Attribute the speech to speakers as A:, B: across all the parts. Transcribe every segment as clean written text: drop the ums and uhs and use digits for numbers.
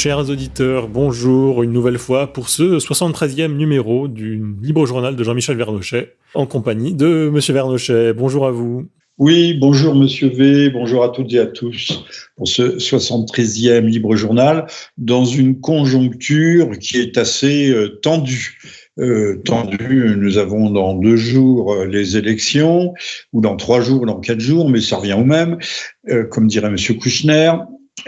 A: Chers auditeurs, bonjour une nouvelle fois pour ce 73e numéro du Libre Journal de Jean-Michel Vernochet, en compagnie de Monsieur Vernochet. Bonjour à vous.
B: Oui, bonjour Monsieur V, bonjour à toutes et à tous pour ce 73e Libre Journal, dans une conjoncture qui est assez tendue. Nous avons dans 2 jours les élections, ou dans 3 jours, ou dans 4 jours, mais ça revient au même, comme dirait Monsieur Kouchner.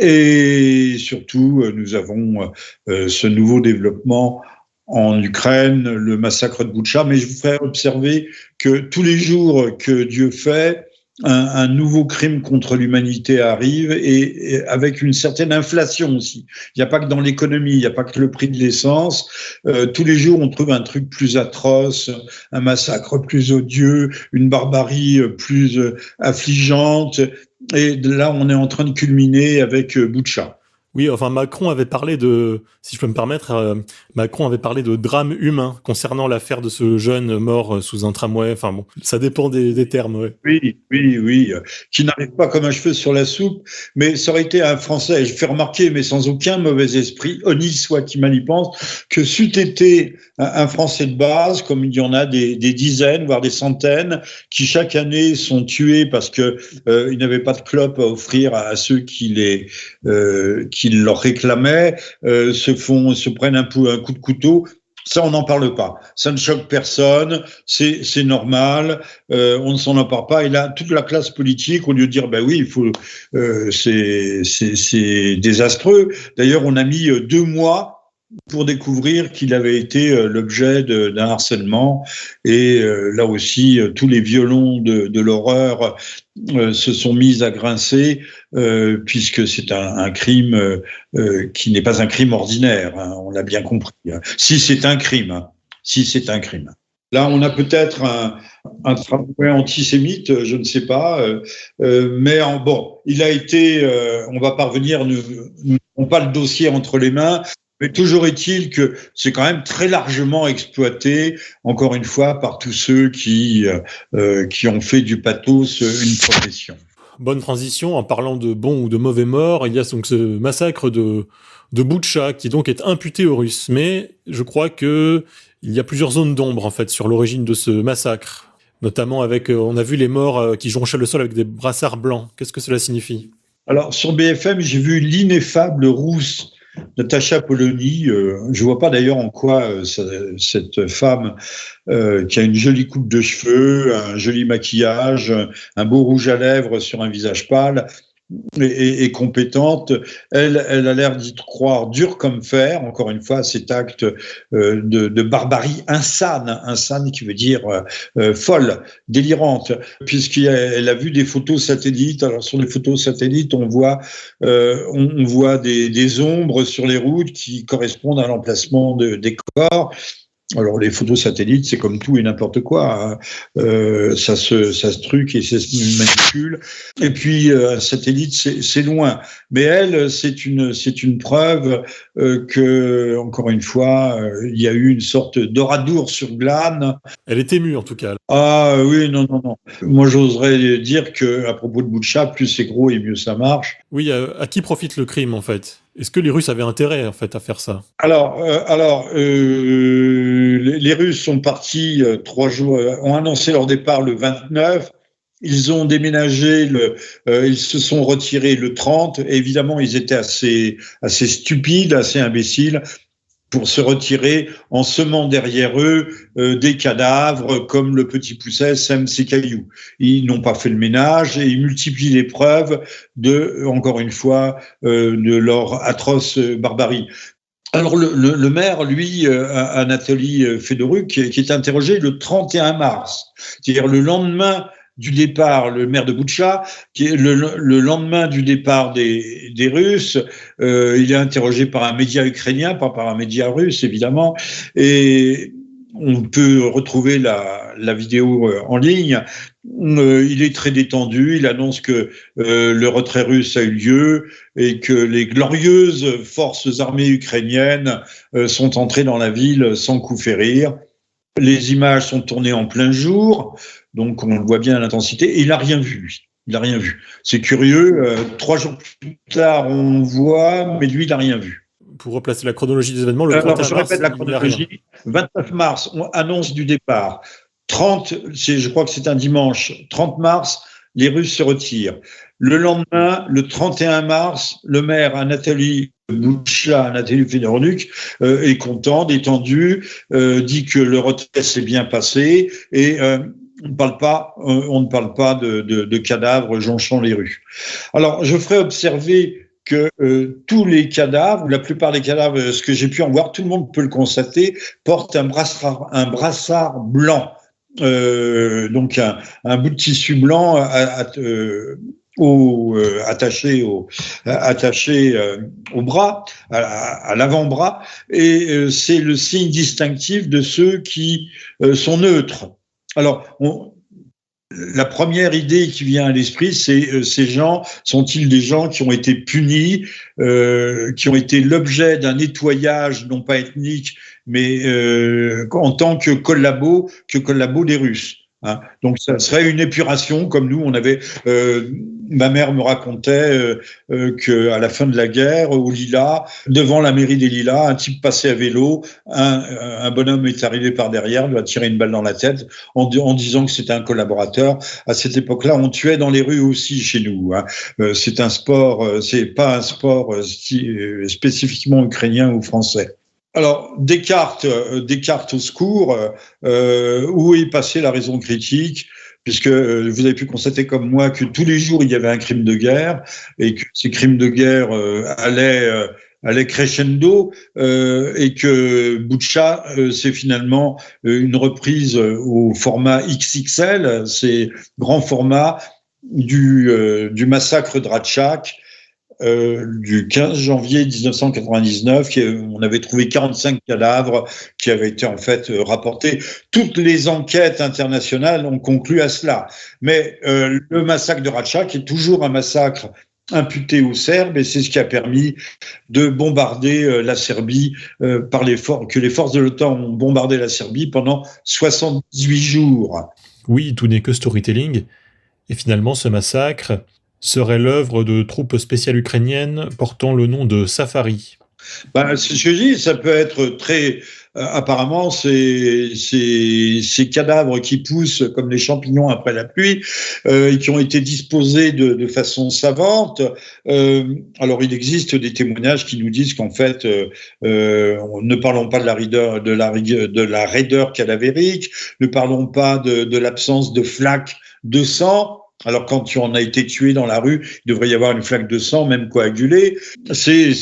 B: Et surtout, nous avons ce nouveau développement en Ukraine, le massacre de Boutcha. Mais je vous ferai observer que tous les jours que Dieu fait, un nouveau crime contre l'humanité arrive et avec une certaine inflation aussi. Il n'y a pas que dans l'économie, il n'y a pas que le prix de l'essence. Tous les jours, on trouve un truc plus atroce, un massacre plus odieux, une barbarie plus affligeante. Et là, on est en train de culminer avec Boutcha.
A: Oui, enfin Macron avait parlé de, si je peux me permettre, Macron avait parlé de drame humain concernant l'affaire de ce jeune mort sous un tramway. Enfin bon, ça dépend des termes. Ouais.
B: Oui, qui n'arrive pas comme un cheveu sur la soupe, mais ça aurait été un Français, je fais remarquer, mais sans aucun mauvais esprit, honni soit qui mal y pense, que c'eût été un Français de base, comme il y en a des dizaines, voire des centaines, qui chaque année sont tués parce que ils n'avaient pas de clope à offrir à ceux qui leur réclamaient, se prennent un coup de couteau. Ça, on n'en parle pas. Ça ne choque personne. C'est normal. On ne s'en empare pas. Et là, toute la classe politique, au lieu de dire, ben oui, il faut, c'est désastreux. D'ailleurs, on a mis 2 mois pour découvrir qu'il avait été l'objet d'un harcèlement. Et là aussi, tous les violons de l'horreur se sont mis à grincer, puisque c'est un crime qui n'est pas un crime ordinaire, hein, on l'a bien compris. Hein. Si c'est un crime. Là, on a peut-être un travail antisémite, je ne sais pas, mais bon, il a été, on va parvenir, nous n'avons pas le dossier entre les mains, mais toujours est-il que c'est quand même très largement exploité, encore une fois, par tous ceux qui ont fait du pathos une profession.
A: Bonne transition, en parlant de bons ou de mauvais morts, il y a donc ce massacre de Boutcha qui donc est imputé aux Russes. Mais je crois que il y a plusieurs zones d'ombre en fait sur l'origine de ce massacre, notamment avec, on a vu les morts qui jonchaient le sol avec des brassards blancs. Qu'est-ce que cela signifie ?
B: Alors sur BFM, j'ai vu l'ineffable rousse Natacha Polony. Je vois pas d'ailleurs en quoi cette femme qui a une jolie coupe de cheveux, un joli maquillage, un beau rouge à lèvres sur un visage pâle, et compétente, elle a l'air d'y croire dur comme fer, encore une fois, cet acte de barbarie insane qui veut dire folle, délirante, puisqu'elle a vu des photos satellites. Alors sur les photos satellites, on voit des ombres sur les routes qui correspondent à l'emplacement des corps. Alors les photos satellites, c'est comme tout et n'importe quoi, hein. Ça se truque et ça se manipule. Et puis un satellite, c'est loin. Mais elle, c'est une preuve que, encore une fois, il y a eu une sorte d'oradour sur glane.
A: Elle est émue en tout cas.
B: Ah oui, non. Moi, j'oserais dire que à propos de Boutcha, plus c'est gros et mieux ça marche.
A: Oui, à qui profite le crime en fait ? Est-ce que les Russes avaient intérêt en fait à faire ça ?
B: Les Russes sont partis 3 jours, ont annoncé leur départ le 29. Ils ont déménagé, ils se sont retirés le 30. Et évidemment, ils étaient assez stupides, assez imbéciles pour se retirer en semant derrière eux des cadavres comme le petit Pousset sème ses cailloux. Ils n'ont pas fait le ménage et ils multiplient les preuves encore une fois, de leur atroce barbarie. Alors le maire, lui, Anatoly Fedoruk, qui est interrogé le 31 mars, c'est-à-dire le lendemain du départ, le maire de Boutcha, qui est le lendemain du départ des Russes, il est interrogé par un média ukrainien, pas par un média russe évidemment, et on peut retrouver la vidéo en ligne. Il est très détendu, il annonce que le retrait russe a eu lieu et que les glorieuses forces armées ukrainiennes sont entrées dans la ville sans coup férir. Les images sont tournées en plein jour, donc on le voit bien à l'intensité, et il n'a rien vu, lui. Il n'a rien vu. C'est curieux, 3 jours plus tard, on voit, mais lui, il n'a rien vu.
A: pour replacer la chronologie des événements, le
B: Alors,
A: 31
B: je
A: mars,
B: répète la
A: il n'y a rien.
B: chronologie. 29 mars, on annonce du départ. 30, je crois que c'est un dimanche, 30 mars, les Russes se retirent. Le lendemain, le 31 mars, le maire Anatoly Boutcha, Anatoly Fedoruk, est content, détendu, dit que le retrait s'est bien passé et on ne parle pas de cadavres jonchant les rues. Alors, je ferai observer que tous les cadavres, ou la plupart des cadavres, ce que j'ai pu en voir, tout le monde peut le constater, portent un brassard blanc. Donc un bout de tissu blanc attaché au bras, à l'avant-bras, et c'est le signe distinctif de ceux qui sont neutres. Alors, la première idée qui vient à l'esprit, c'est ces gens sont-ils des gens qui ont été punis, qui ont été l'objet d'un nettoyage non pas ethnique, mais en tant que collabos des Russes. Hein. Donc ça serait une épuration, comme nous on avait. Ma mère me racontait que à la fin de la guerre, au Lilas, devant la mairie des Lilas, un type passait à vélo, un bonhomme est arrivé par derrière, lui a tiré une balle dans la tête en disant que c'était un collaborateur. À cette époque-là, on tuait dans les rues aussi chez nous. Hein. C'est un sport, c'est pas un sport spécifiquement ukrainien ou français. Alors, Descartes au secours, où est passée la raison critique, puisque vous avez pu constater comme moi que tous les jours il y avait un crime de guerre et que ces crimes de guerre allaient crescendo et que Boutcha c'est finalement une reprise au format XXL, c'est grand format du massacre de Ratchak. Du 15 janvier 1999, on avait trouvé 45 cadavres qui avaient été en fait rapportés. Toutes les enquêtes internationales ont conclu à cela. Mais le massacre de Ratchak est toujours un massacre imputé aux Serbes et c'est ce qui a permis de bombarder la Serbie que les forces de l'OTAN ont bombardé la Serbie pendant 78 jours.
A: Oui, tout n'est que storytelling. Et finalement, ce massacre serait l'œuvre de troupes spéciales ukrainiennes portant le nom de Safari.
B: C'est ce que je dis, ça peut être très... apparemment, ces cadavres qui poussent comme les champignons après la pluie et qui ont été disposés de façon savante. Alors, il existe des témoignages qui nous disent qu'en fait, ne parlons pas de la raideur cadavérique, ne parlons pas de l'absence de flaques de sang. Alors, quand tu en as été tué dans la rue, il devrait y avoir une flaque de sang, même coagulée. C'est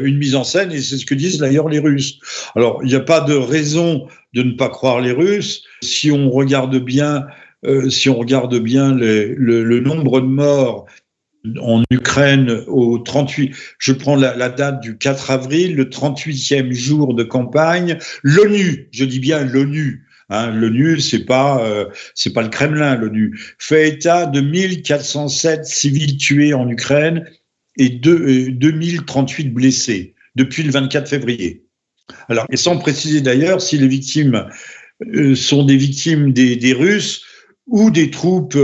B: une mise en scène et c'est ce que disent d'ailleurs les Russes. Alors, il n'y a pas de raison de ne pas croire les Russes. Si on regarde bien le nombre de morts en Ukraine au 38, je prends la date du 4 avril, le 38e jour de campagne, l'ONU, je dis bien l'ONU, hein, l'ONU, c'est pas le Kremlin, l'ONU, fait état de 1407 civils tués en Ukraine et 2038 blessés depuis le 24 février. Alors, et sans préciser d'ailleurs si les victimes sont des victimes des Russes ou des troupes,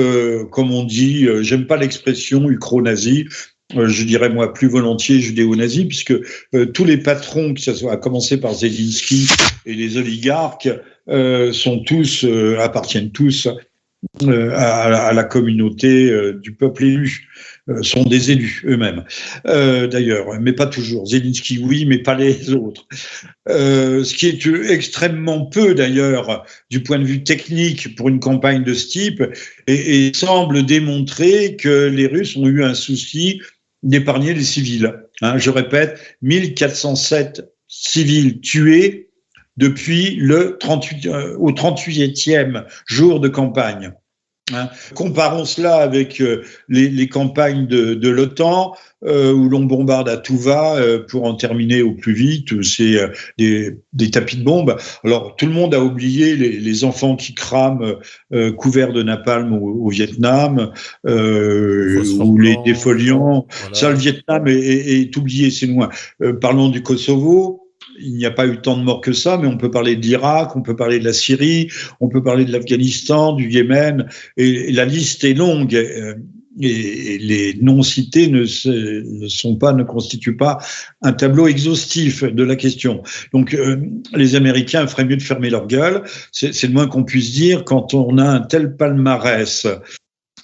B: comme on dit, j'aime pas l'expression ukro-nazi, je dirais moi plus volontiers judéo-nazi, puisque tous les patrons, que ce soit à commencer par Zelensky et les oligarques, appartiennent tous à la communauté du peuple élu, sont des élus eux-mêmes, d'ailleurs, mais pas toujours. Zelensky, oui, mais pas les autres. Ce qui est extrêmement peu, d'ailleurs, du point de vue technique pour une campagne de ce type, et semble démontrer que les Russes ont eu un souci d'épargner les civils. Hein, je répète, 1407 civils tués depuis au 38e jour de campagne. Hein. Comparons cela avec les campagnes de l'OTAN où l'on bombarde à tout va pour en terminer au plus vite. C'est des tapis de bombes. Alors tout le monde a oublié les enfants qui crament couverts de napalm au Vietnam ou les défoliants. Voilà. Ça, le Vietnam est oublié, c'est loin. Parlons du Kosovo. Il n'y a pas eu tant de morts que ça, mais on peut parler de l'Irak, on peut parler de la Syrie, on peut parler de l'Afghanistan, du Yémen, et la liste est longue. et les noms cités ne constituent pas un tableau exhaustif de la question. Donc, les Américains feraient mieux de fermer leur gueule. C'est le moins qu'on puisse dire quand on a un tel palmarès.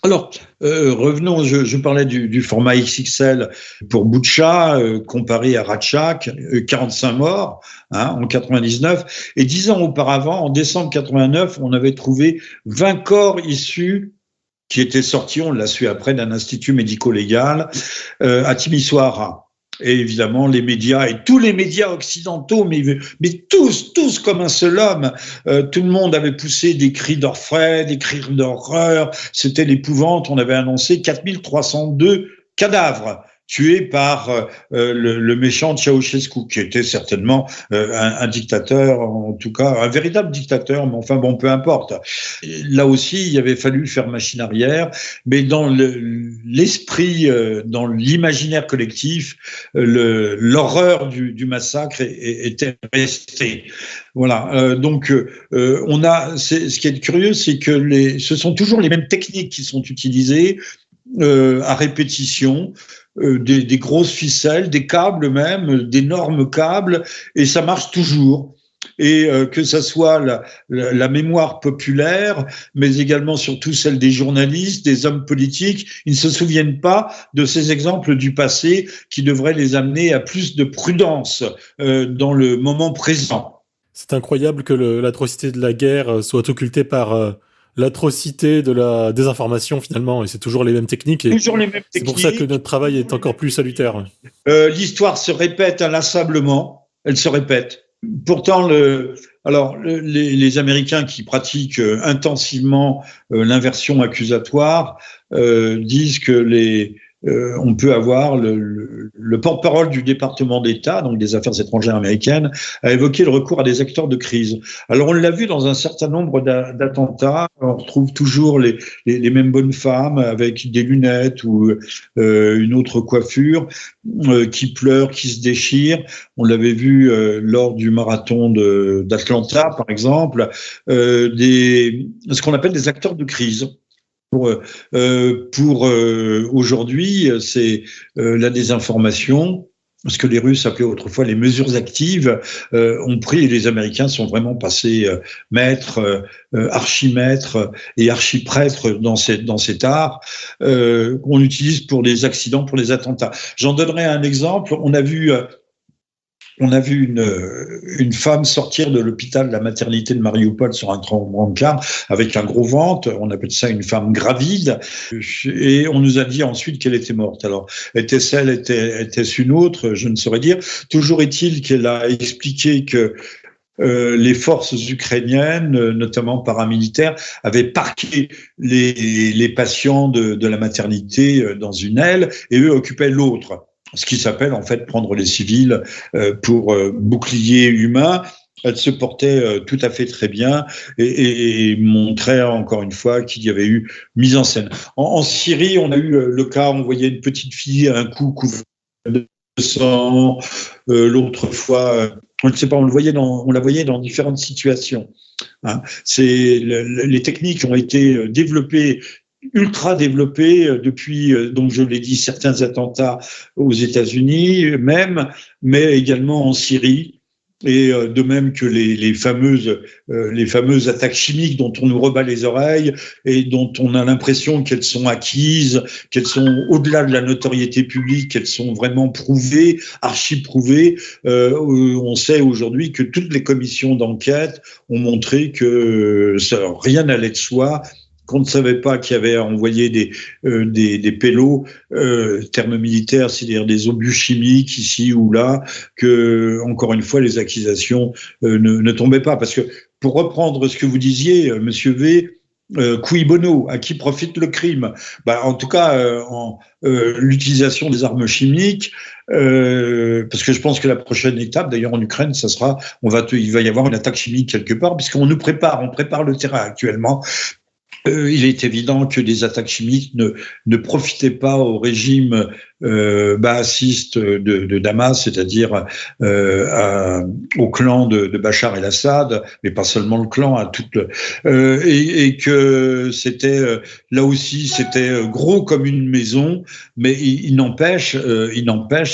B: Alors, revenons, je parlais du format XXL pour Boutcha, comparé à Ratchak, 45 morts en 99. Et 10 ans auparavant, en décembre 89, on avait trouvé 20 corps issus qui était sorti, on l'a su après, d'un institut médico-légal à Timisoara. Et évidemment, les médias, et tous les médias occidentaux, mais tous comme un seul homme, tout le monde avait poussé des cris d'orfraie, des cris d'horreur, c'était l'épouvante. On avait annoncé 4302 cadavres tué par le méchant Ceausescu, qui était certainement un dictateur, en tout cas un véritable dictateur, mais enfin bon, peu importe. Là aussi, il avait fallu faire machine arrière, mais dans l'esprit, dans l'imaginaire collectif, l'horreur du massacre était restée. Voilà. Donc, on a. Ce qui est curieux, c'est que ce sont toujours les mêmes techniques qui sont utilisées à répétition. Des grosses ficelles, des câbles même, d'énormes câbles, et ça marche toujours. Et que ça soit la mémoire populaire, mais également surtout celle des journalistes, des hommes politiques, ils ne se souviennent pas de ces exemples du passé qui devraient les amener à plus de prudence dans le moment présent.
A: C'est incroyable que l'atrocité de la guerre soit occultée par l'atrocité de la désinformation finalement, et c'est toujours les mêmes techniques. Et
B: toujours les mêmes techniques.
A: C'est pour ça que notre travail est encore plus salutaire.
B: L'histoire se répète inlassablement, elle se répète. Pourtant, les Américains qui pratiquent intensivement l'inversion accusatoire disent que on peut avoir le porte-parole du département d'État, donc des affaires étrangères américaines, a évoqué le recours à des acteurs de crise. Alors on l'a vu dans un certain nombre d'attentats, on retrouve toujours les mêmes bonnes femmes avec des lunettes ou une autre coiffure qui pleurent, qui se déchirent. On l'avait vu lors du marathon d'Atlanta, par exemple, ce qu'on appelle des acteurs de crise. Pour aujourd'hui, c'est la désinformation, ce que les Russes appelaient autrefois les mesures actives, ont pris, et les Américains sont vraiment passés maîtres, archimètres et archiprêtres dans cet art qu'on utilise pour les accidents, pour les attentats. J'en donnerai un exemple. On a vu une femme sortir de l'hôpital de la maternité de Mariupol sur un brancard avec un gros ventre. On appelle ça une femme gravide. Et on nous a dit ensuite qu'elle était morte. Alors, était-ce une autre? Je ne saurais dire. Toujours est-il qu'elle a expliqué que les forces ukrainiennes, notamment paramilitaires, avaient parqué les patients de la maternité dans une aile et eux occupaient l'autre. Ce qui s'appelle en fait prendre les civils pour bouclier humain. Elle se portait tout à fait très bien et montrait encore une fois qu'il y avait eu mise en scène. En Syrie, on a eu le cas, on voyait une petite fille à un cou couvert de sang. L'autre fois, on ne sait pas, on la voyait dans différentes situations. Hein. Les techniques ont été développées, ultra développé depuis, donc je l'ai dit, certains attentats aux États-Unis même, mais également en Syrie, et de même que les fameuses attaques chimiques dont on nous rebat les oreilles et dont on a l'impression qu'elles sont acquises, qu'elles sont au-delà de la notoriété publique, qu'elles sont vraiment prouvées, archi-prouvées. On sait aujourd'hui que toutes les commissions d'enquête ont montré que rien n'allait de soi, qu'on ne savait pas qu'il y avait envoyé des pélos, termes militaires, c'est-à-dire des obus chimiques ici ou là, que, encore une fois, les accusations ne tombaient pas. Parce que, pour reprendre ce que vous disiez, Monsieur V, cui bono, à qui profite le crime? En tout cas, l'utilisation des armes chimiques, parce que je pense que la prochaine étape, d'ailleurs en Ukraine, il va y avoir une attaque chimique quelque part, puisqu'on on prépare le terrain actuellement. il est évident que des attaques chimiques ne profitaient pas au régime baathiste de Damas, c'est-à-dire au clan de Bachar el-Assad, mais pas seulement le clan, à et que c'était là aussi c'était gros comme une maison, mais il n'empêche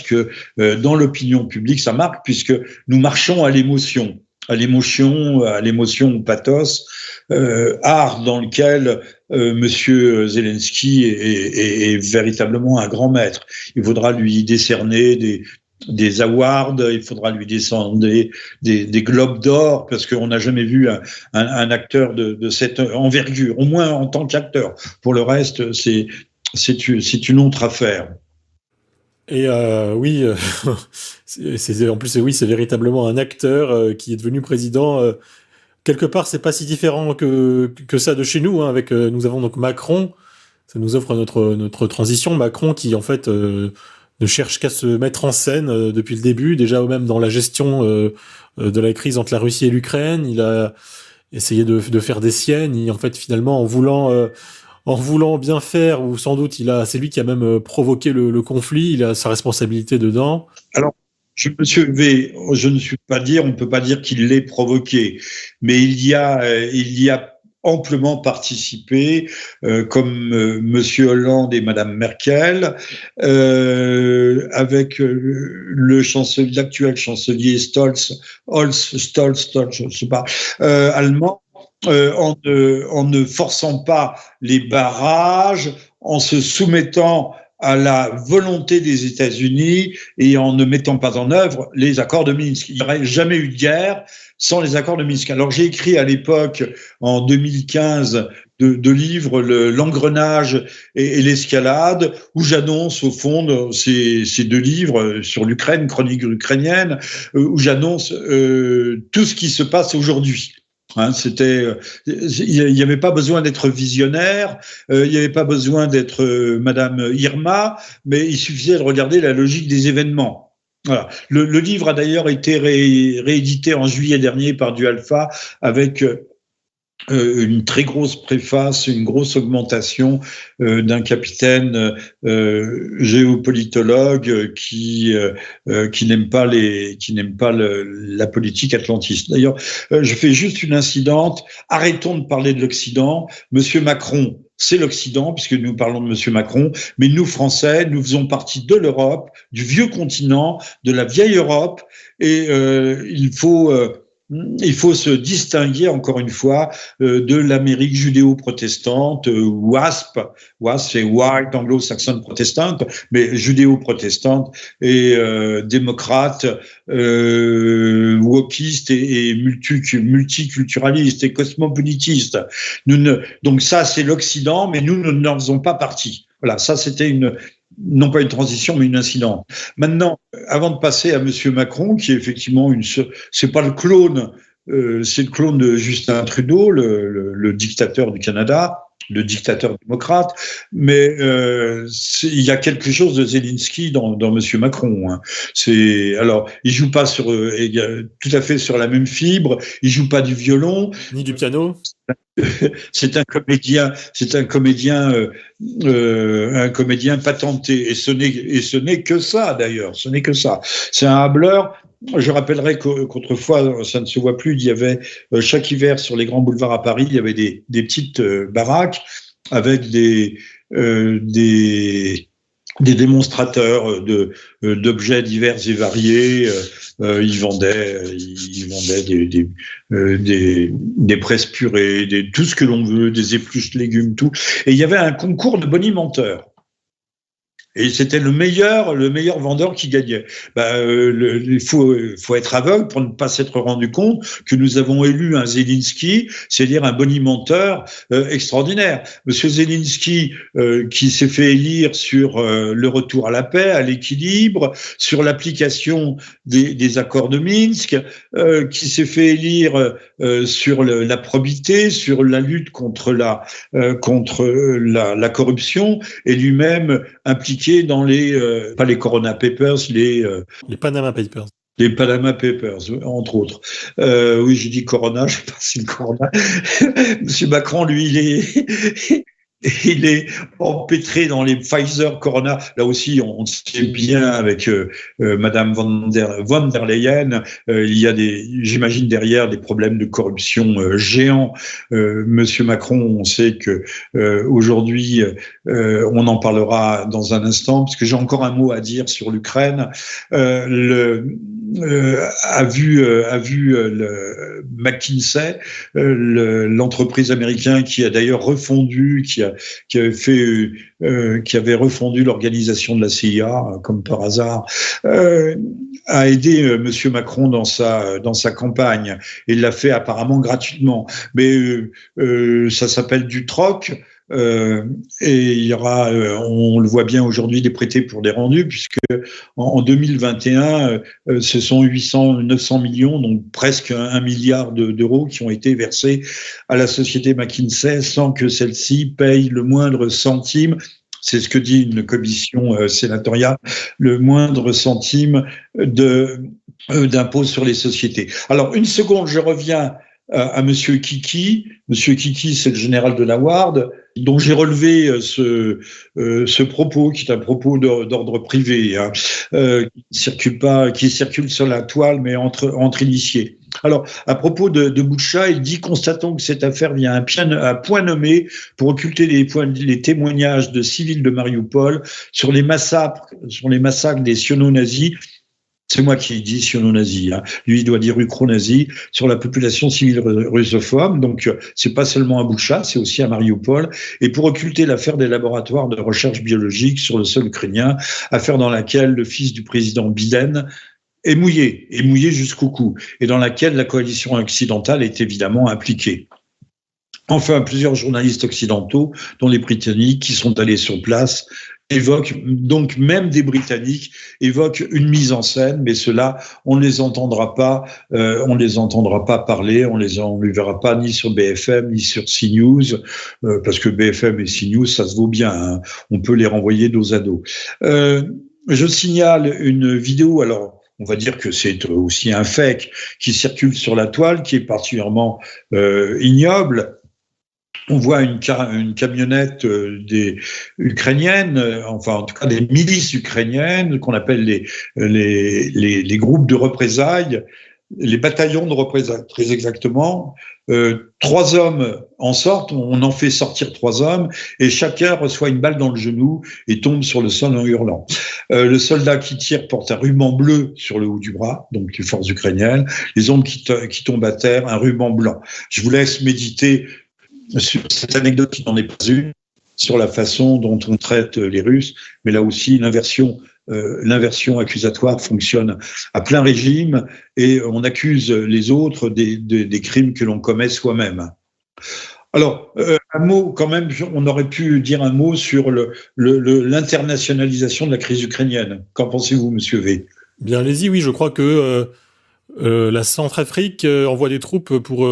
B: que dans l'opinion publique ça marque, puisque nous marchons à l'émotion. À l'émotion, au pathos, art dans lequel Monsieur Zelensky est véritablement un grand maître. Il faudra lui décerner des awards, il faudra lui décerner des globes d'or, parce qu'on n'a jamais vu un acteur de cette envergure, au moins en tant qu'acteur. Pour le reste, c'est une autre affaire.
A: Et oui, en plus, oui, c'est véritablement un acteur qui est devenu président. Quelque part, c'est pas si différent que ça de chez nous. Hein, avec, nous avons donc Macron, ça nous offre notre transition. Macron qui, en fait, ne cherche qu'à se mettre en scène depuis le début, déjà même dans la gestion de la crise entre la Russie et l'Ukraine. Il a essayé de faire des siennes. En fait, finalement, en voulant bien faire, ou sans doute, c'est lui qui a même provoqué le conflit. Il a sa responsabilité dedans.
B: Alors, Monsieur V, je ne suis pas dire, on ne peut pas dire qu'il l'ait provoqué, mais il y a amplement participé, comme Monsieur Hollande et Madame Merkel, avec l'actuel chancelier Stolz, je ne sais pas, allemand. En ne forçant pas les barrages, en se soumettant à la volonté des États-Unis et en ne mettant pas en œuvre les accords de Minsk. Il n'y aurait jamais eu de guerre sans les accords de Minsk. Alors j'ai écrit à l'époque, en 2015, deux livres, l'engrenage et l'escalade, où j'annonce au fond ces deux livres sur l'Ukraine, chronique ukrainienne, où j'annonce tout ce qui se passe aujourd'hui. Hein, il n'y avait pas besoin d'être visionnaire, il n'y avait pas besoin d'être Madame Irma, mais il suffisait de regarder la logique des événements. Voilà. Le livre a d'ailleurs été réédité en juillet dernier par Du Alpha avec une très grosse préface, une grosse augmentation d'un capitaine géopolitologue qui n'aime pas la politique atlantiste. D'ailleurs, je fais juste une incidente. Arrêtons de parler de l'Occident. Monsieur Macron, c'est l'Occident, puisque nous parlons de Monsieur Macron, mais nous, Français, nous faisons partie de l'Europe, du vieux continent, de la vieille Europe, et il faut se distinguer, encore une fois, de l'Amérique judéo-protestante, WASP, c'est White Anglo-Saxon Protestant, mais judéo-protestante et démocrate, wokiste et multiculturaliste et cosmopolitiste. Donc ça, c'est l'Occident, mais nous n'en faisons pas partie. Voilà, ça c'était non pas une transition, mais une incidente. Maintenant, avant de passer à Monsieur Macron, qui est effectivement c'est pas le clone, c'est le clone de Justin Trudeau, le dictateur du Canada, le dictateur démocrate, mais il y a quelque chose de Zelensky dans Monsieur Macron. Hein. Alors, il joue pas tout à fait sur la même fibre, il joue pas du violon,
A: ni du piano.
B: C'est un comédien patenté, et ce n'est que ça d'ailleurs, ce n'est que ça. C'est un hâbleur. Je rappellerai qu'autrefois, ça ne se voit plus, il y avait chaque hiver sur les grands boulevards à Paris, il y avait des petites baraques avec des démonstrateurs d'objets divers et variés. Ils vendaient des presses purées, tout ce que l'on veut, des épluches de légumes, tout. Et il y avait un concours de bonimenteurs. Et c'était le meilleur vendeur qui gagnait. Il faut être aveugle pour ne pas s'être rendu compte que nous avons élu un Zelensky, c'est-à-dire un bonimenteur extraordinaire. Monsieur Zelensky, qui s'est fait élire sur le retour à la paix, à l'équilibre, sur l'application des accords de Minsk, qui s'est fait élire sur la probité, sur la lutte contre la corruption, et lui-même impliqué dans pas les Corona Papers,
A: les Panama Papers.
B: Les Panama Papers, entre autres. Oui, j'ai dit Corona, je sais pas si le Corona. Monsieur Macron, lui, il est empêtré dans les Pfizer Corona. Là aussi, on sait bien avec Madame von der Leyen, il y a j'imagine derrière des problèmes de corruption géants. Monsieur Macron, on sait que aujourd'hui, on en parlera dans un instant, parce que j'ai encore un mot à dire sur l'Ukraine. A vu le McKinsey, l'entreprise américaine qui a d'ailleurs refondu, qui avait refondu l'organisation de la CIA, comme par hasard, a aidé Monsieur Macron dans sa campagne. Il l'a fait apparemment gratuitement, mais ça s'appelle du troc. Et il y aura, on le voit bien aujourd'hui, des prêtés pour des rendus, puisque en 2021, ce sont 900 millions, donc presque 1 milliard d'euros qui ont été versés à la société McKinsey sans que celle-ci paye le moindre centime. C'est ce que dit une commission sénatoriale, le moindre centime d'impôt sur les sociétés. Alors, une seconde, je reviens à Monsieur Kiki. Monsieur Kiki, c'est le général de la Ward, dont j'ai relevé ce propos, qui est un propos d'ordre privé, hein, qui circule sur la toile, mais entre initiés. Alors, à propos de Boutcha, il dit: constatons que cette affaire vient à point nommé pour occulter les témoignages de civils de Mariupol sur les massacres des siono-nazis. C'est moi qui dis siono-nazi, hein. Lui, il doit dire ukro-nazi, sur la population civile russophone. Donc, c'est pas seulement à Boutcha, c'est aussi à Mariupol. Et pour occulter l'affaire des laboratoires de recherche biologique sur le sol ukrainien, affaire dans laquelle le fils du président Biden est mouillé jusqu'au cou, et dans laquelle la coalition occidentale est évidemment impliquée. Enfin, plusieurs journalistes occidentaux, dont les Britanniques, qui sont allés sur place, évoquent, donc même des Britanniques, évoquent une mise en scène, mais cela, on ne les entendra pas parler, on les verra pas ni sur BFM, ni sur CNews, parce que BFM et CNews, ça se vaut bien, hein, on peut les renvoyer dos à dos. Je signale une vidéo, alors, on va dire que c'est aussi un fake qui circule sur la toile, qui est particulièrement ignoble. On voit une camionnette des ukrainiennes, enfin en tout cas des milices ukrainiennes, qu'on appelle les groupes de représailles, les bataillons de représailles, très exactement. 3 hommes en sortent, on en fait sortir 3 hommes, et chacun reçoit une balle dans le genou et tombe sur le sol en hurlant. Le soldat qui tire porte un ruban bleu sur le haut du bras, donc les forces ukrainiennes. Les hommes qui tombent à terre, un ruban blanc. Je vous laisse méditer sur cette anecdote qui n'en est pas une, sur la façon dont on traite les Russes, mais là aussi l'inversion accusatoire fonctionne à plein régime, et on accuse les autres des crimes que l'on commet soi-même. Alors, un mot quand même, on aurait pu dire un mot sur l'internationalisation de la crise ukrainienne. Qu'en pensez-vous, Monsieur V?
A: Bien, allez-y, oui, je crois que la Centrafrique envoie des troupes pour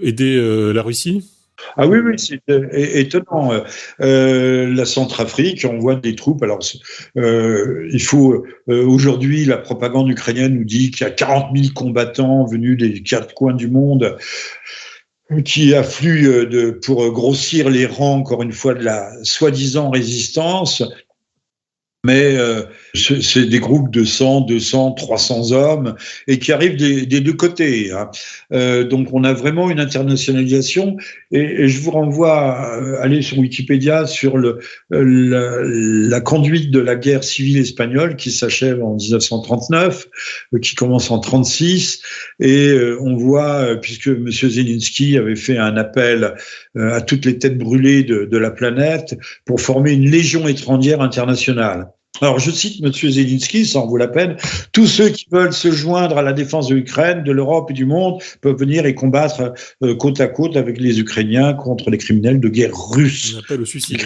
A: aider la Russie.
B: Ah oui, c'est étonnant. La Centrafrique envoie des troupes. Alors, il faut aujourd'hui, la propagande ukrainienne nous dit qu'il y a 40 000 combattants venus des 4 coins du monde qui affluent pour grossir les rangs, encore une fois, de la soi-disant résistance. Mais c'est des groupes de 100, 200, 300 hommes, et qui arrivent des 2 côtés, hein. Donc on a vraiment une internationalisation, et je vous renvoie à aller sur Wikipédia sur la conduite de la guerre civile espagnole qui s'achève en 1939, qui commence en 1936, et on voit, puisque M. Zelensky avait fait un appel à toutes les têtes brûlées de la planète pour former une légion étrangère internationale. Alors, je cite M. Zelensky, ça en vaut la peine: tous ceux qui veulent se joindre à la défense de l'Ukraine, de l'Europe et du monde peuvent venir et combattre côte à côte avec les Ukrainiens contre les criminels de guerre russes.
A: On appelle au suicide.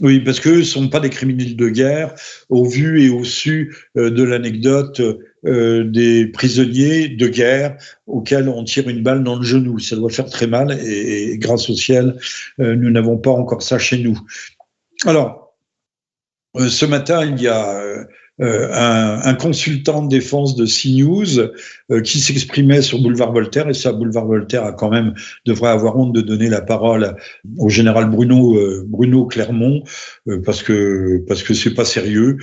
B: Oui, parce qu'eux ne sont pas des criminels de guerre, au vu et au su de l'anecdote des prisonniers de guerre auxquels on tire une balle dans le genou. Ça doit faire très mal, et grâce au ciel, nous n'avons pas encore ça chez nous. Alors, ce matin, il y a un consultant de défense de CNews qui s'exprimait sur Boulevard Voltaire, et ça, Boulevard Voltaire devrait avoir honte de donner la parole au général Bruno Clermont, parce que c'est pas sérieux.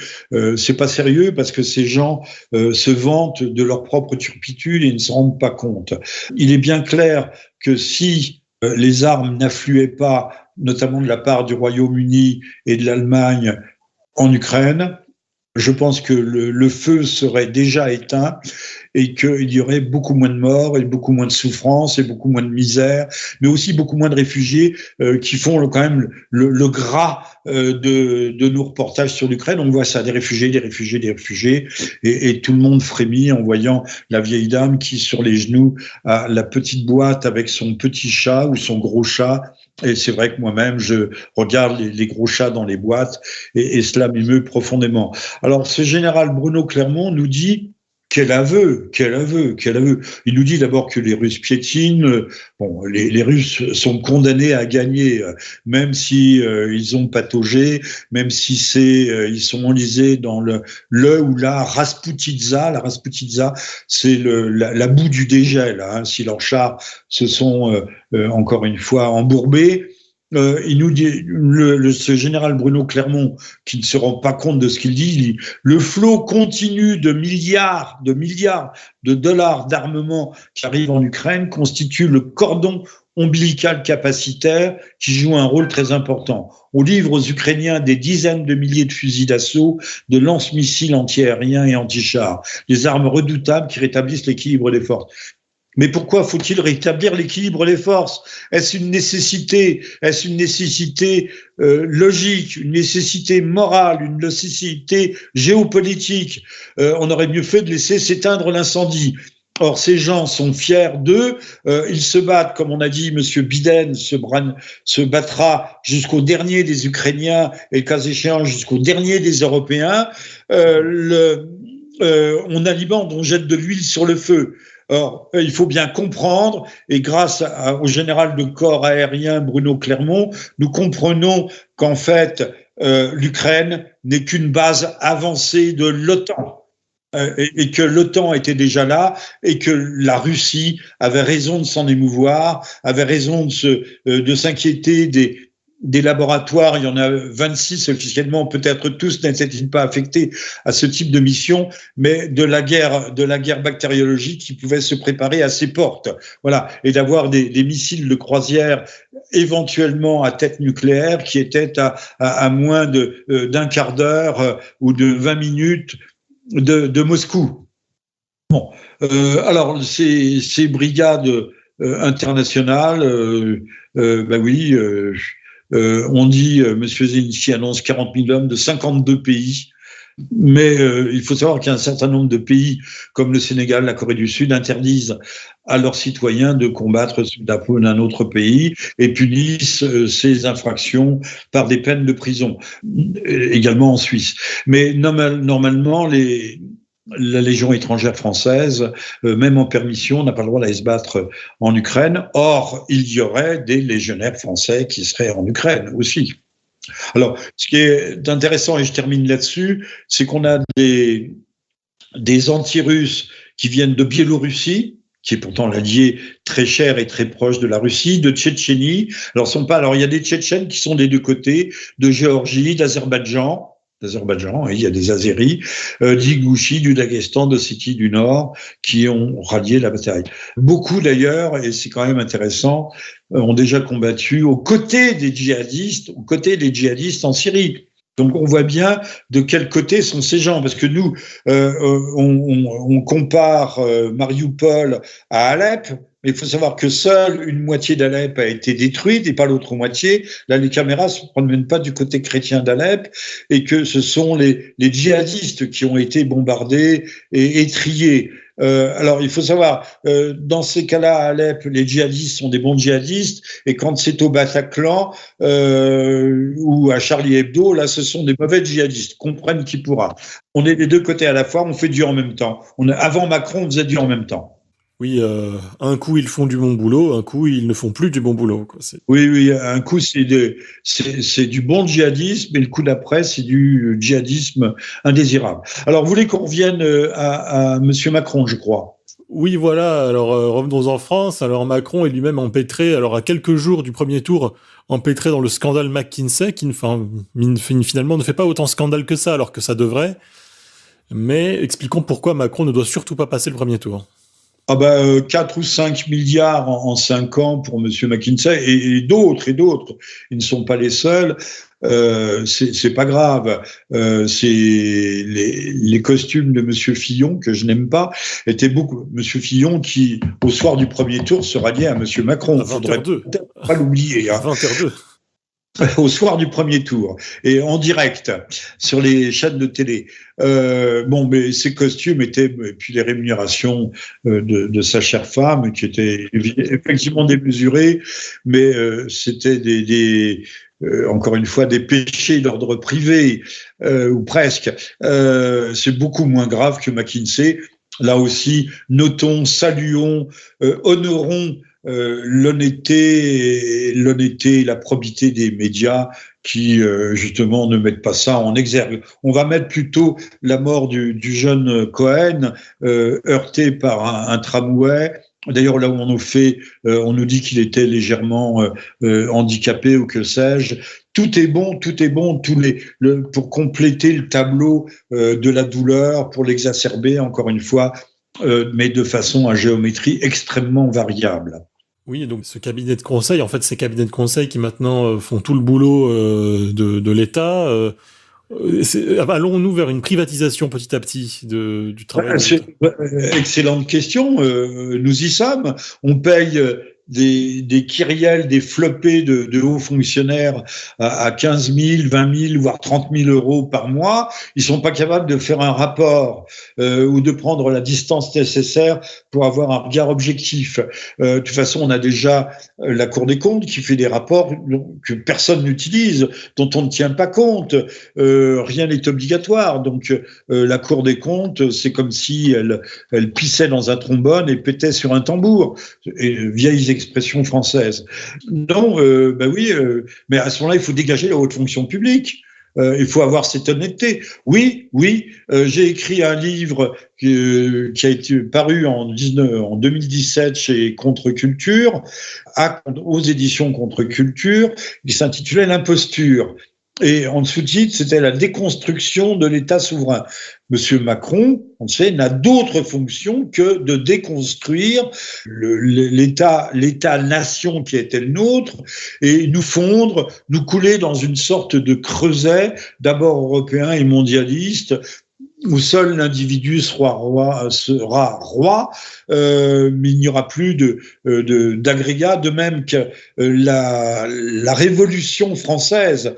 B: C'est pas sérieux parce que ces gens se vantent de leur propre turpitude et ne se rendent pas compte. Il est bien clair que si les armes n'affluaient pas, notamment de la part du Royaume-Uni et de l'Allemagne en Ukraine, je pense que le feu serait déjà éteint et qu'il y aurait beaucoup moins de morts et beaucoup moins de souffrances et beaucoup moins de misère, mais aussi beaucoup moins de réfugiés qui font quand même le gras de nos reportages sur l'Ukraine. On voit ça, des réfugiés, et tout le monde frémit en voyant la vieille dame qui, sur les genoux, a la petite boîte avec son petit chat ou son gros chat. Et c'est vrai que moi-même, je regarde les gros chats dans les boîtes et cela m'émeut profondément. Alors, ce général Bruno Clermont nous dit quel aveu. Il nous dit d'abord que les Russes piétinent. Bon, les Russes sont condamnés à gagner, même si ils ont pataugé, même si ils sont enlisés dans le ou la Rasputitsa. La Rasputitsa, c'est la boue du dégel. Hein, si leurs chars se sont encore une fois embourbés. Il nous dit, ce général Bruno Clermont, qui ne se rend pas compte de ce qu'il dit, le flot continu de milliards de dollars d'armement qui arrivent en Ukraine constitue le cordon ombilical capacitaire qui joue un rôle très important. On livre aux Ukrainiens des dizaines de milliers de fusils d'assaut, de lance-missiles anti-aériens et anti-chars, des armes redoutables qui rétablissent l'équilibre des forces. Mais pourquoi faut-il rétablir l'équilibre des forces? Est-ce une nécessité logique, une nécessité morale, une nécessité géopolitique? On aurait mieux fait de laisser s'éteindre l'incendie. Or, ces gens sont fiers d'eux. Ils se battent, comme on a dit, Monsieur Biden se battra jusqu'au dernier des Ukrainiens et, le cas échéant, jusqu'au dernier des Européens. On a Liban, on jette de l'huile sur le feu. Or, il faut bien comprendre, et grâce au général de corps aérien Bruno Clermont, nous comprenons qu'en fait, l'Ukraine n'est qu'une base avancée de l'OTAN. Et que l'OTAN était déjà là, et que la Russie avait raison de s'en émouvoir, avait raison de s'inquiéter des laboratoires. Il y en a 26 officiellement, peut-être tous n'étaient-ils pas affectés à ce type de mission, mais de la guerre bactériologique qui pouvait se préparer à ses portes. Voilà. Et d'avoir des missiles de croisière éventuellement à tête nucléaire qui étaient à moins d'un quart d'heure ou de 20 minutes de Moscou. Bon. Alors, ces brigades internationales, ben oui, on dit, Monsieur Zelensky annonce 40 000 hommes de 52 pays, mais il faut savoir qu'il y a un certain nombre de pays, comme le Sénégal, la Corée du Sud, interdisent à leurs citoyens de combattre sous le drapeau d'un autre pays et punissent ces infractions par des peines de prison, également en Suisse. Mais normalement, la Légion étrangère française, même en permission, n'a pas le droit d'aller se battre en Ukraine. Or, il y aurait des légionnaires français qui seraient en Ukraine aussi. Alors, ce qui est intéressant, et je termine là-dessus, c'est qu'on a des anti-russes qui viennent de Biélorussie, qui est pourtant l'allié très cher et très proche de la Russie, de Tchétchénie. Alors il y a des Tchétchènes qui sont des deux côtés, de Géorgie, d'Azerbaïdjan, il y a des Azéris, d'Ingouchie, du Daghestan, d'Ossétie du Nord, qui ont rallié la bataille. Beaucoup d'ailleurs, et c'est quand même intéressant, ont déjà combattu aux côtés des djihadistes en Syrie. Donc on voit bien de quel côté sont ces gens, parce que nous, on compare Mariupol à Alep, mais il faut savoir que seule une moitié d'Alep a été détruite et pas l'autre moitié. Là, les caméras se promènent pas du côté chrétien d'Alep, et que ce sont les djihadistes qui ont été bombardés et étrillés. Alors, il faut savoir, dans ces cas-là, à Alep, les djihadistes sont des bons djihadistes, et quand c'est au Bataclan ou à Charlie Hebdo, là, ce sont des mauvais djihadistes. Comprenne qui pourra. On est des deux côtés à la fois, on fait du en même temps. Avant Macron, on faisait du en même temps.
A: Oui, un coup ils font du bon boulot, un coup ils ne font plus du bon boulot, quoi.
B: Oui, oui, un coup c'est du bon djihadisme et le coup d'après c'est du djihadisme indésirable. Alors, vous voulez qu'on revienne à Monsieur Macron, je crois.
A: Oui, voilà. Alors revenons en France. Alors Macron est lui-même empêtré. Alors à quelques jours du premier tour, empêtré dans le scandale McKinsey, qui finalement ne fait pas autant scandale que ça, alors que ça devrait. Mais expliquons pourquoi Macron ne doit surtout pas passer le premier tour.
B: Ah ben, 4 ou 5 milliards en 5 ans pour Monsieur McKinsey et d'autres. Ils ne sont pas les seuls. C'est pas grave. C'est les costumes de Monsieur Fillon que je n'aime pas étaient beaucoup. Monsieur Fillon qui, au soir du premier tour, se ralliait à Monsieur Macron.
A: À
B: Il faudrait
A: 20h02.
B: peut-être pas l'oublier. Hein.
A: 20h02.
B: Au soir du premier tour et en direct sur les chaînes de télé. Bon, mais ces costumes étaient, et puis les rémunérations de sa chère femme, qui étaient effectivement démesurées, mais c'était encore une fois, des péchés d'ordre privé, ou presque. C'est beaucoup moins grave que McKinsey. Là aussi, notons, saluons, honorons l'honnêteté, la probité des médias qui justement ne mettent pas ça en exergue. On va mettre plutôt la mort du jeune Cohen heurté par un tramway. D'ailleurs, là où on nous dit qu'il était légèrement handicapé ou que sais-je. Tout est bon, pour compléter le tableau de la douleur, pour l'exacerber, encore une fois, mais de façon à géométrie extrêmement variable.
A: Oui, donc ce cabinet de conseil, en fait, ces cabinets de conseil qui maintenant font tout le boulot de l'État. Allons-nous vers une privatisation petit à petit du travail de l'État?
B: Excellente question. Nous y sommes. On paye des kyrielles, des flopées de hauts fonctionnaires à 15 000, 20 000, voire 30 000 euros par mois. Ils sont pas capables de faire un rapport ou de prendre la distance nécessaire pour avoir un regard objectif. De toute façon, on a déjà la Cour des comptes qui fait des rapports que personne n'utilise, dont on ne tient pas compte. Rien n'est obligatoire. Donc, la Cour des comptes, c'est comme si elle pissait dans un trombone et pétait sur un tambour. Vieilles expressions françaises. Non, oui, mais à ce moment-là, il faut dégager la haute fonction publique. Il faut avoir cette honnêteté. Oui, j'ai écrit un livre qui a été paru en 2017 chez Contre-Culture, aux éditions Contre-Culture, qui s'intitulait L'imposture. Et en sous-titre, c'était la déconstruction de l'État souverain. Monsieur Macron, on sait, n'a d'autre fonction que de déconstruire l'État-nation qui était le nôtre et nous fondre, nous couler dans une sorte de creuset, d'abord européen et mondialiste, où seul l'individu sera roi, mais il n'y aura plus d'agrégat, de même que la Révolution française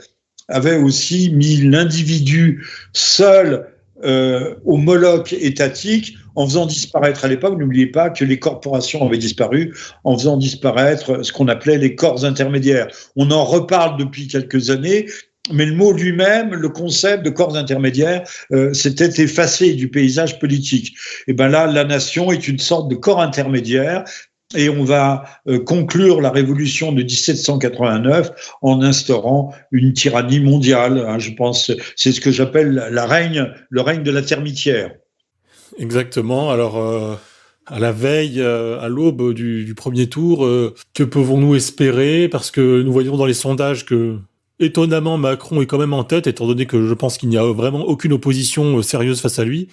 B: avait aussi mis l'individu seul au Moloch étatique en faisant disparaître à l'époque, n'oubliez pas que les corporations avaient disparu, en faisant disparaître ce qu'on appelait les corps intermédiaires. On en reparle depuis quelques années, mais le mot lui-même, le concept de corps intermédiaire, s'était effacé du paysage politique. Et ben là, la nation est une sorte de corps intermédiaire. Et on va conclure la révolution de 1789 en instaurant une tyrannie mondiale. Hein, je pense, c'est ce que j'appelle le règne de la termitière.
A: Exactement. Alors, à la veille, à l'aube du premier tour, que pouvons-nous espérer? Parce que nous voyons dans les sondages que, étonnamment, Macron est quand même en tête, étant donné que je pense qu'il n'y a vraiment aucune opposition sérieuse face à lui.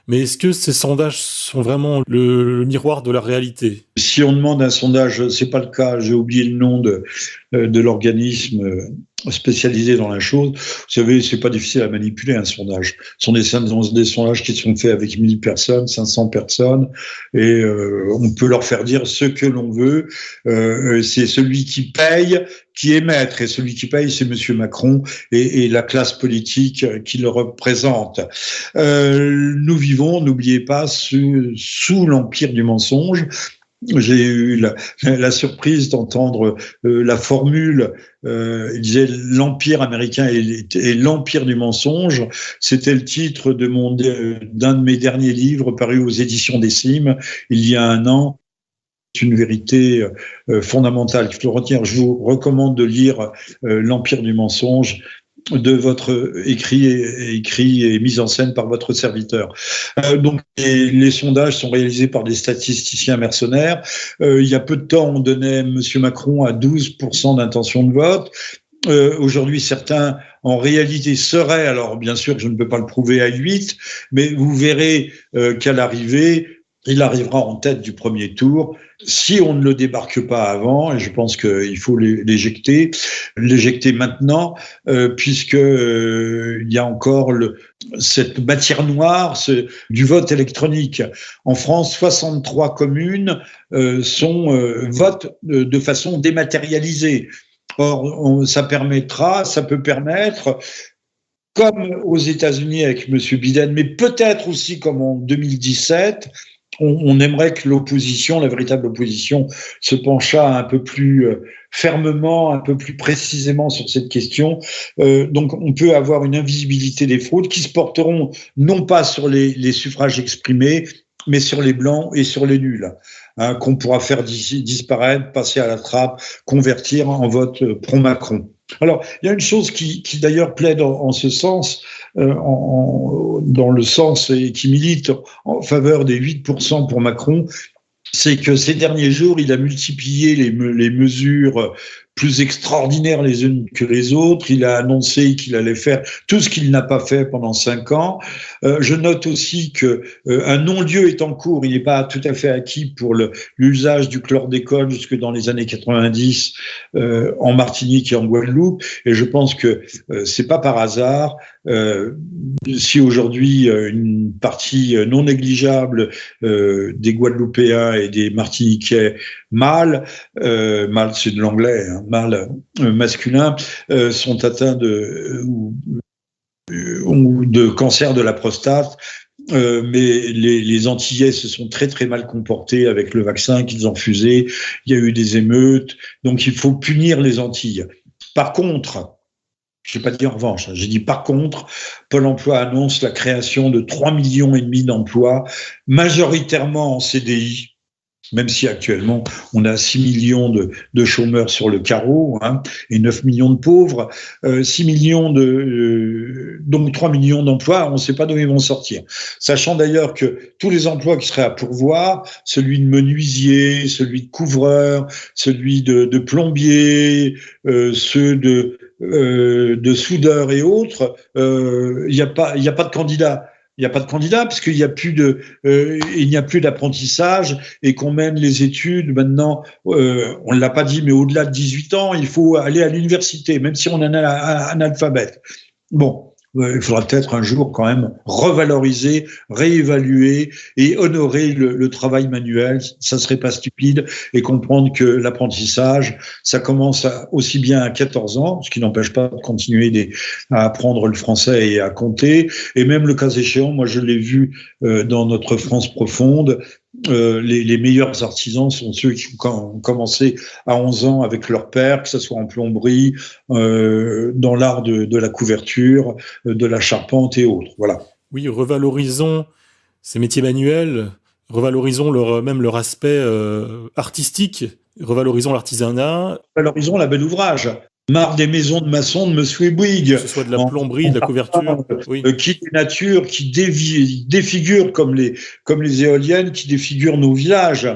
A: Mais est-ce que ces sondages sont vraiment le miroir de la réalité?
B: Si on demande un sondage, c'est pas le cas, j'ai oublié le nom de l'organisme spécialisé dans la chose. Vous savez, c'est pas difficile à manipuler un sondage. Ce sont des sondages qui sont faits avec 1000 personnes, 500 personnes, et on peut leur faire dire ce que l'on veut. C'est celui qui paye qui est maître, et celui qui paye, c'est Monsieur Macron et la classe politique qui le représente. Nous vivons, n'oubliez pas, sous l'empire du mensonge. j'ai eu la surprise d'entendre la formule. Il disait l'empire américain est l'empire du mensonge. C'était le titre d'un de mes derniers livres paru aux éditions des Cimes il y a un an. C'est une vérité fondamentale qu'il faut retenir. Je vous recommande de lire l'empire du mensonge de votre écrit et mis en scène par votre serviteur. Donc les sondages sont réalisés par des statisticiens mercenaires. Il y a peu de temps, on donnait M. Macron à 12% d'intention de vote. Aujourd'hui, certains, en réalité, seraient, alors bien sûr, je ne peux pas le prouver à 8, mais vous verrez qu'à l'arrivée, il arrivera en tête du premier tour. Si on ne le débarque pas avant, et je pense qu'il faut l'éjecter maintenant, puisque il y a encore cette matière noire du vote électronique. En France, 63 communes votent de façon dématérialisée. Or, ça peut permettre, comme aux États-Unis avec M. Biden, mais peut-être aussi comme en 2017, on aimerait que l'opposition, la véritable opposition, se penchât un peu plus fermement, un peu plus précisément sur cette question. Donc, on peut avoir une invisibilité des fraudes qui se porteront non pas sur les suffrages exprimés, mais sur les blancs et sur les nuls, qu'on pourra faire disparaître, passer à la trappe, convertir en vote pro-Macron. Alors, il y a une chose qui d'ailleurs plaide en ce sens, dans le sens et qui milite en faveur des 8% pour Macron, c'est que ces derniers jours, il a multiplié les mesures plus extraordinaires les unes que les autres. Il a annoncé qu'il allait faire tout ce qu'il n'a pas fait pendant 5 ans. Je note aussi que un non-lieu est en cours. Il n'est pas tout à fait acquis pour l'usage du chlordécone jusque dans les années 90 en Martinique et en Guadeloupe. Et je pense que c'est pas par hasard si aujourd'hui une partie non négligeable des Guadeloupéens et des Martiniquais mâles c'est de l'anglais, mâles masculins, sont atteints de cancer de la prostate. Mais les Antillais se sont très très mal comportés avec le vaccin qu'ils ont fusé. Il y a eu des émeutes, donc il faut punir les Antilles. Par contre, je n'ai pas dit en revanche, j'ai dit par contre, Pôle emploi annonce la création de 3,5 millions d'emplois, majoritairement en CDI, même si actuellement on a 6 millions de chômeurs sur le carreau et 9 millions de pauvres, 6 millions donc 3 millions d'emplois, on ne sait pas d'où ils vont sortir. Sachant d'ailleurs que tous les emplois qui seraient à pourvoir, celui de menuisier, celui de couvreur, celui de plombier, ceux de soudeurs et autres, il n'y a pas de candidats. Il n'y a pas de candidat parce qu'il n'y a plus d'apprentissage et qu'on mène les études maintenant. On ne l'a pas dit, mais au-delà de 18 ans, il faut aller à l'université, même si on est un analphabète. Bon, il faudra peut-être un jour quand même revaloriser, réévaluer et honorer le travail manuel. Ça serait pas stupide, et comprendre que l'apprentissage, ça commence aussi bien à 14 ans, ce qui n'empêche pas de continuer à apprendre le français et à compter. Et même le cas échéant, moi je l'ai vu dans notre France profonde, les meilleurs artisans sont ceux qui ont commencé à 11 ans avec leur père, que ce soit en plomberie, dans l'art de la couverture, de la charpente et autres. Voilà.
A: Oui, revalorisons ces métiers manuels, revalorisons leur aspect artistique, revalorisons l'artisanat.
B: Revalorisons la belle ouvrage. Marre des maisons de maçons de M. Bouygues.
A: Que ce soit de la plomberie, de la couverture. Oui.
B: Qui est nature, qui défigure comme les éoliennes, qui défigurent nos villages.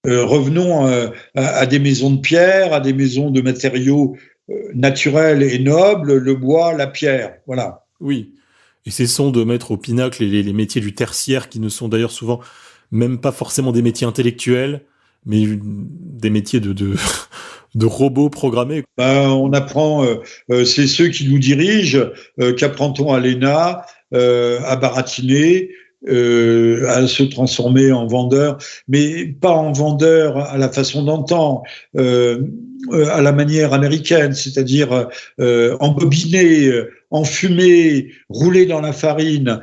B: Revenons à des maisons de pierre, à des maisons de matériaux naturels et nobles, le bois, la pierre. Voilà.
A: Oui. Et cessons de mettre au pinacle les métiers du tertiaire, qui ne sont d'ailleurs souvent même pas forcément des métiers intellectuels, mais des métiers de robots programmés.
B: On apprend, c'est ceux qui nous dirigent, qu'apprend-on à l'ENA, à baratiner, à se transformer en vendeur, mais pas en vendeur à la façon d'antan, à la manière américaine, c'est-à-dire embobiner, enfumer, rouler dans la farine.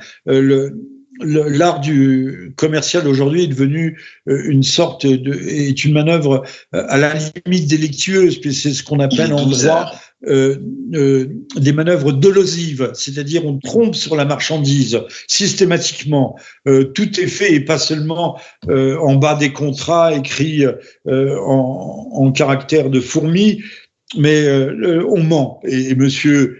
B: l'art du commercial aujourd'hui est devenu est une manœuvre à la limite délictueuse, puis c'est ce qu'on appelle en droit des manœuvres dolosives, c'est-à-dire on trompe sur la marchandise systématiquement. Tout est fait et pas seulement en bas des contrats écrits en caractère de fourmi, mais on ment. Et Monsieur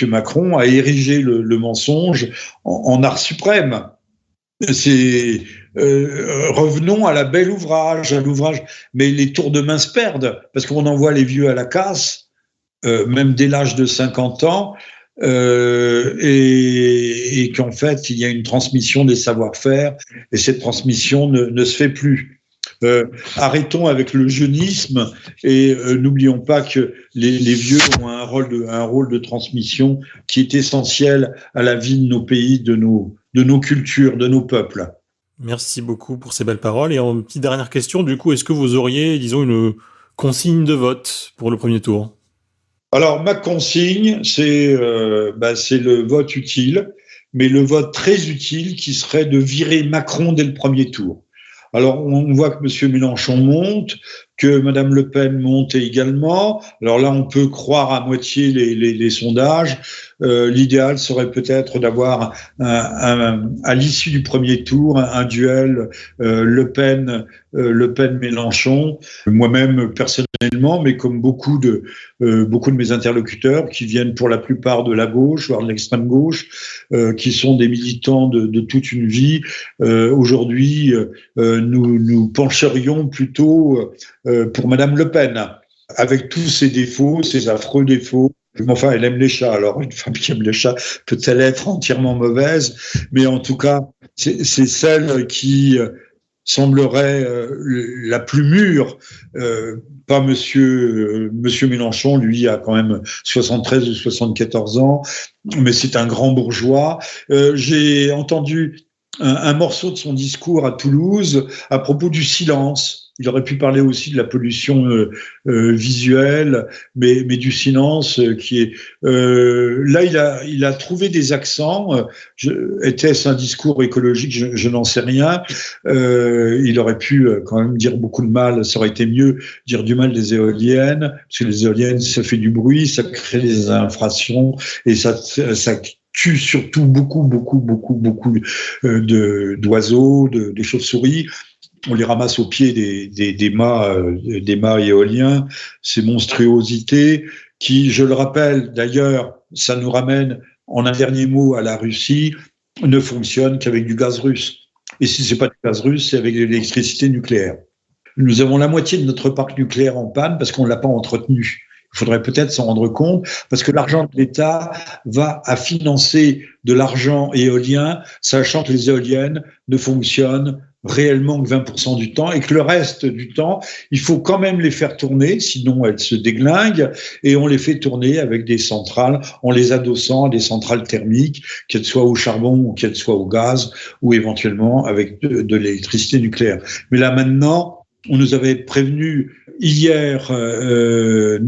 B: Macron a érigé le mensonge en art suprême. C'est revenons à l'ouvrage, mais les tours de main se perdent parce qu'on envoie les vieux à la casse, même dès l'âge de 50 ans, et qu'en fait il y a une transmission des savoir-faire et cette transmission ne se fait plus. Arrêtons avec le jeunisme et n'oublions pas que les vieux ont un rôle de transmission qui est essentiel à la vie de nos pays, de nos cultures, de nos peuples.
A: Merci beaucoup pour ces belles paroles. Et en petite dernière question, du coup, est-ce que vous auriez, disons, une consigne de vote pour le premier tour ?
B: Alors, ma consigne, c'est le vote utile, mais le vote très utile qui serait de virer Macron dès le premier tour. Alors, on voit que M. Mélenchon monte, que Mme Le Pen monte également. Alors là, on peut croire à moitié les sondages. L'idéal serait peut-être d'avoir à l'issue du premier tour un duel Le Pen-Mélenchon. Moi-même personnellement, mais comme beaucoup de mes interlocuteurs qui viennent pour la plupart de la gauche, voire de l'extrême gauche, qui sont des militants de toute une vie. Aujourd'hui, nous pencherions plutôt pour Madame Le Pen, avec tous ses défauts, ses affreux défauts. Enfin, elle aime les chats. Alors, une femme qui aime les chats peut-elle être entièrement mauvaise? Mais en tout cas, c'est celle qui semblerait la plus mûre. Pas Monsieur Mélenchon, lui a quand même 73 ou 74 ans, mais c'est un grand bourgeois. J'ai entendu un morceau de son discours à Toulouse à propos du silence. Il aurait pu parler aussi de la pollution visuelle, mais du silence qui est... là, il a trouvé des accents. Était-ce un discours écologique? Je n'en sais rien. Il aurait pu quand même dire beaucoup de mal. Ça aurait été mieux dire du mal des éoliennes, parce que les éoliennes, ça fait du bruit, ça crée des infractions et ça tue surtout beaucoup d'oiseaux, des chauves-souris. On les ramasse au pied des mâts éoliens, ces monstruosités qui, je le rappelle d'ailleurs, ça nous ramène en un dernier mot à la Russie, ne fonctionnent qu'avec du gaz russe. Et si c'est pas du gaz russe, c'est avec de l'électricité nucléaire. Nous avons la moitié de notre parc nucléaire en panne parce qu'on ne l'a pas entretenu. Il faudrait peut-être s'en rendre compte, parce que l'argent de l'État va à financer de l'argent éolien, sachant que les éoliennes ne fonctionnent réellement que 20% du temps et que le reste du temps, il faut quand même les faire tourner, sinon elles se déglinguent, et on les fait tourner avec des centrales, en les adossant à des centrales thermiques, qu'elles soient au charbon ou qu'elles soient au gaz, ou éventuellement avec de l'électricité nucléaire. Mais là maintenant, on nous avait prévenu hier, le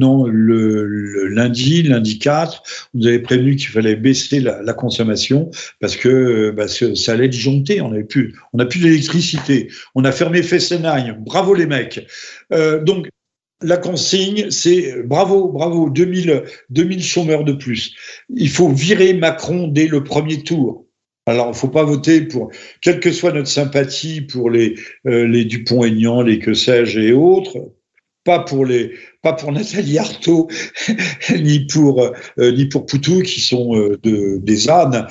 B: lundi 4, on nous avait prévenu qu'il fallait baisser la consommation parce que ça allait disjoncter. On n'a plus d'électricité. On a fermé Fessenheim. Bravo les mecs. Donc la consigne, c'est bravo, 2000 chômeurs de plus. Il faut virer Macron dès le premier tour. Alors, il ne faut pas voter pour, quelle que soit notre sympathie pour les Dupont-Aignan, les que sais-je et autres, pas pour Nathalie Arthaud, ni pour Poutou, qui sont des ânes,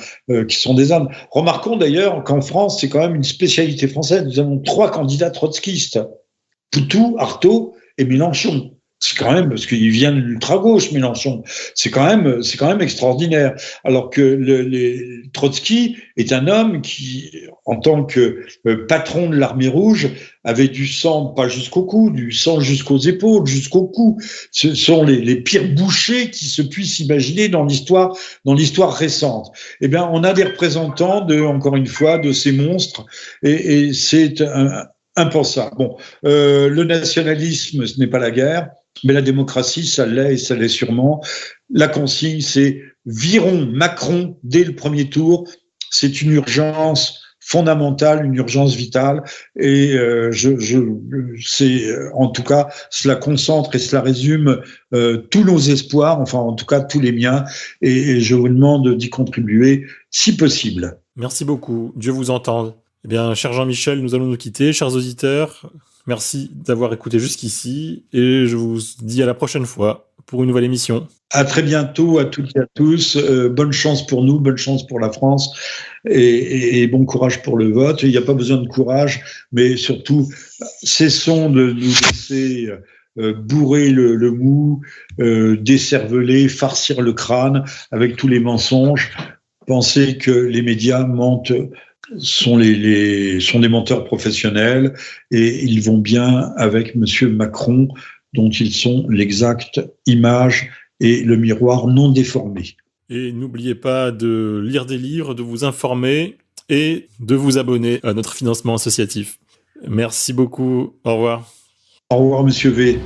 B: Remarquons d'ailleurs qu'en France, c'est quand même une spécialité française. Nous avons 3 candidats trotskistes. Poutou, Arthaud et Mélenchon. C'est quand même, parce qu'il vient de l'ultra-gauche, Mélenchon. C'est quand même extraordinaire. Alors que Trotsky est un homme qui, en tant que patron de l'armée rouge, avait du sang pas jusqu'au cou, du sang jusqu'aux épaules, jusqu'au cou. Ce sont les pires bouchers qui se puissent imaginer dans l'histoire récente. Eh bien, on a des représentants encore une fois, de ces monstres, et c'est impensable. Bon, le nationalisme, ce n'est pas la guerre. Mais la démocratie, ça l'est et ça l'est sûrement. La consigne, c'est virons Macron dès le premier tour C'est une urgence fondamentale, une urgence vitale, et c'est en tout cas cela concentre et cela résume tous nos espoirs, enfin en tout cas tous les miens, et je vous demande d'y contribuer si possible.
A: Merci beaucoup. Dieu vous entende. Eh bien, cher Jean-Michel, nous allons nous quitter. Chers auditeurs, merci d'avoir écouté jusqu'ici et je vous dis à la prochaine fois pour une nouvelle émission.
B: À très bientôt à toutes et à tous. Bonne chance pour nous, bonne chance pour la France et bon courage pour le vote. Il n'y a pas besoin de courage, mais surtout, cessons de nous laisser bourrer le mou, décerveler, farcir le crâne avec tous les mensonges. Penser que les médias mentent sont des menteurs professionnels et ils vont bien avec Monsieur Macron, dont ils sont l'exacte image et le miroir non déformé.
A: Et n'oubliez pas de lire des livres, de vous informer et de vous abonner à notre financement associatif. Merci beaucoup. Au revoir.
B: Au revoir, Monsieur V.